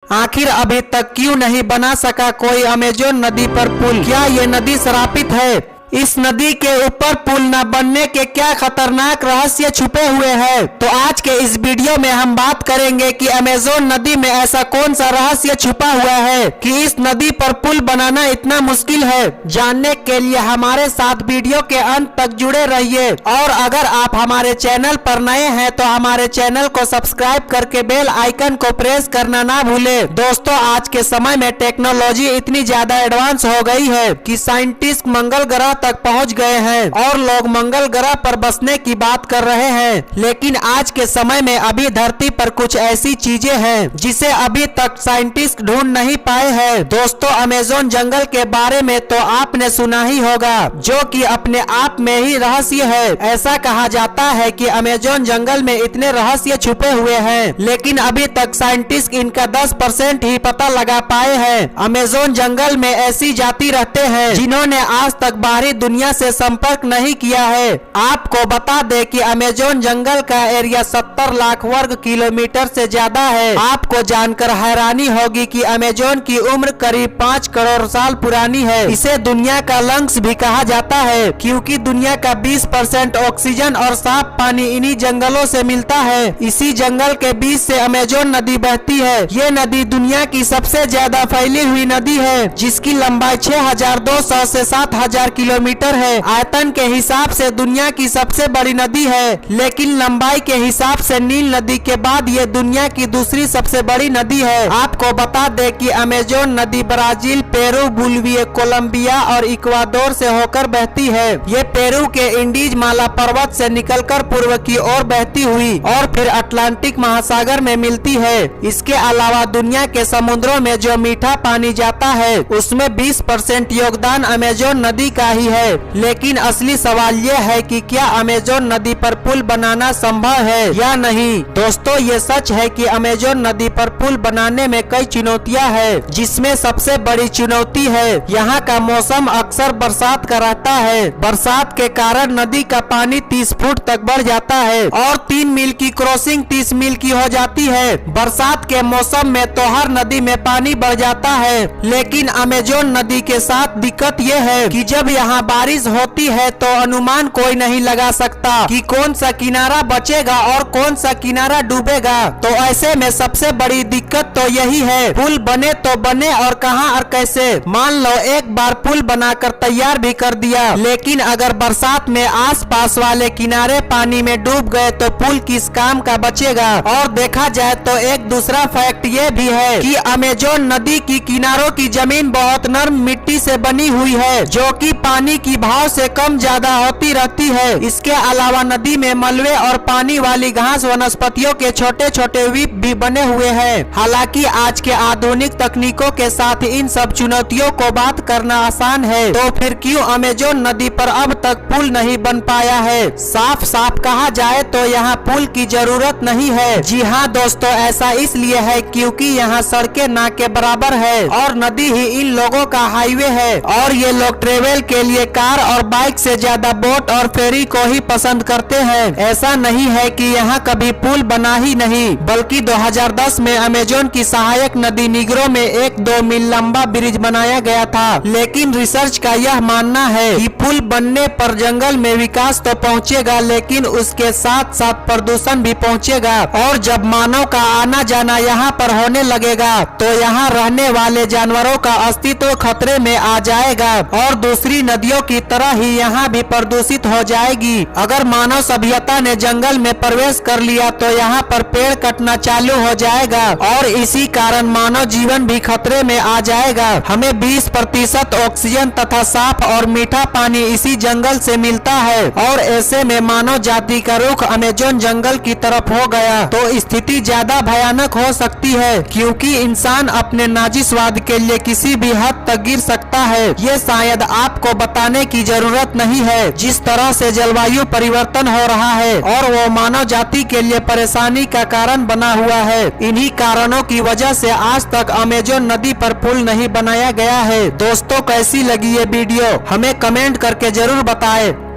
आखिर अभी तक क्यों नहीं बना सका कोई अमेजोन नदी पर पुल? क्या ये नदी श्रापित है? इस नदी के ऊपर पुल न बनने के क्या खतरनाक रहस्य छुपे हुए हैं? तो आज के इस वीडियो में हम बात करेंगे कि अमेजोन नदी में ऐसा कौन सा रहस्य छुपा हुआ है कि इस नदी पर पुल बनाना इतना मुश्किल है। जानने के लिए हमारे साथ वीडियो के अंत तक जुड़े रहिए और अगर आप हमारे चैनल पर नए हैं तो हमारे चैनल को सब्सक्राइब करके बेल आइकन को प्रेस करना ना भूले। दोस्तों, आज के समय में टेक्नोलॉजी इतनी ज्यादा एडवांस हो गई है कि साइंटिस्ट मंगल ग्रह तक पहुंच गए हैं और लोग मंगल ग्रह पर बसने की बात कर रहे हैं। लेकिन आज के समय में अभी धरती पर कुछ ऐसी चीजें हैं जिसे अभी तक साइंटिस्ट ढूंढ नहीं पाए हैं। दोस्तों, अमेजोन जंगल के बारे में तो आपने सुना ही होगा, जो कि अपने आप में ही रहस्य है। ऐसा कहा जाता है कि अमेजोन जंगल में इतने रहस्य छुपे हुए हैं, लेकिन अभी तक साइंटिस्ट इनका 10% ही पता लगा पाए हैं। अमेजोन जंगल में ऐसी जाति रहते हैं जिन्होंने आज तक बाहरी दुनिया से संपर्क नहीं किया है। आपको बता दें कि अमेजोन जंगल का एरिया 70 लाख वर्ग किलोमीटर से ज्यादा है। आपको जानकर हैरानी होगी कि अमेजोन की उम्र करीब 5 करोड़ साल पुरानी है। इसे दुनिया का लंग्स भी कहा जाता है, क्योंकि दुनिया का 20% ऑक्सीजन और साफ पानी इन्हीं जंगलों से मिलता है। इसी जंगल के बीच से अमेजोन नदी बहती है। ये नदी दुनिया की सबसे ज्यादा फैली हुई नदी है, जिसकी लंबाई 6200 से 7000 किलोमीटर है। आयतन के हिसाब से दुनिया की सबसे बड़ी नदी है, लेकिन लंबाई के हिसाब से नील नदी के बाद ये दुनिया की दूसरी सबसे बड़ी नदी है। आपको बता दें कि अमेजोन नदी ब्राजील, पेरू, बोलिविया, कोलंबिया और इक्वाडोर से होकर बहती है। ये पेरू के इंडीज माला पर्वत से निकलकर पूर्व की ओर बहती हुई और फिर अटलांटिक महासागर में मिलती है। इसके अलावा दुनिया के समुद्रों में जो मीठा पानी जाता है, उसमें 20% योगदान अमेजोन नदी का ही है। लेकिन असली सवाल ये है कि क्या अमेजोन नदी पर पुल बनाना संभव है या नहीं। दोस्तों, ये सच है कि अमेजोन नदी पर पुल बनाने में कई चुनौतियां हैं, जिसमें सबसे बड़ी चुनौती है यहाँ का मौसम अक्सर बरसात का रहता है। बरसात के कारण नदी का पानी 30 फुट तक बढ़ जाता है और 3 मील की क्रॉसिंग 30 मील की हो जाती है। बरसात के मौसम में तो हर नदी में पानी बढ़ जाता है, लेकिन अमेजोन नदी के साथ दिक्कत ये है कि जब यहाँ बारिश होती है तो अनुमान कोई नहीं लगा सकता कि कौन सा किनारा बचेगा और कौन सा किनारा डूबेगा। तो ऐसे में सबसे बड़ी दिक्कत तो यही है, पुल बने तो बने और कहां और कैसे। मान लो एक बार पुल बनाकर तैयार भी कर दिया, लेकिन अगर बरसात में आसपास वाले किनारे पानी में डूब गए तो पुल किस काम का बचेगा। और देखा जाए तो एक दूसरा फैक्ट ये भी है कि अमेजोन नदी की किनारों की जमीन बहुत नरम मिट्टी से बनी हुई है, जो कि पानी की भाव से कम ज्यादा होती रहती है। इसके अलावा नदी में मलबे और पानी वाली घास वनस्पतियों के छोटे छोटे द्वीप भी बने हुए हैं। हालांकि आज के आधुनिक तकनीकों के साथ इन सब चुनौतियों को बात करना आसान है, तो फिर क्यों अमेजोन नदी पर अब तक पुल नहीं बन पाया है। साफ साफ कहा जाए तो यहाँ पुल की जरूरत नहीं है। जी हाँ दोस्तों, ऐसा इसलिए है क्योंकि यहाँ सड़कें ना के बराबर है और नदी ही इन लोगों का हाईवे है, और ये लोग ट्रेवल के लिए कार और बाइक से ज्यादा बोट और फेरी को ही पसंद करते हैं। ऐसा नहीं है कि यहाँ कभी पुल बना ही नहीं, बल्कि 2010 में अमेजोन की सहायक नदी निग्रो में एक 2 मील लंबा ब्रिज बनाया गया था। लेकिन रिसर्च का यह मानना है कि पुल बनने पर जंगल में विकास तो पहुँचेगा, लेकिन उसके साथ साथ प्रदूषण भी पहुँचेगा। और जब मानव का आना जाना यहाँ पर होने लगेगा तो यहाँ रहने वाले जानवरों का अस्तित्व खतरे में आ जाएगा और दूसरी नदियों की तरह ही यहाँ भी प्रदूषित हो जाएगी। अगर मानव सभ्यता ने जंगल में प्रवेश कर लिया तो यहाँ पर पेड़ कटना चालू हो जाएगा और इसी कारण मानव जीवन भी खतरे में आ जाएगा। हमें 20% ऑक्सीजन तथा साफ और मीठा पानी इसी जंगल से मिलता है, और ऐसे में मानव जाति का रुख अमेजोन जंगल की तरफ हो गया तो स्थिति ज्यादा भयानक हो सकती है, क्योंकि इंसान अपने नाजिस्वाद के लिए किसी भी हद तक गिर सकता है। ये शायद आपको बताने की जरूरत नहीं है जिस तरह से जलवायु परिवर्तन हो रहा है और वो मानव जाति के लिए परेशानी का कारण बना हुआ है। इन्हीं कारणों की वजह से आज तक अमेजोन नदी पर पुल नहीं बनाया गया है। दोस्तों, कैसी लगी ये वीडियो हमें कमेंट करके जरूर बताएं।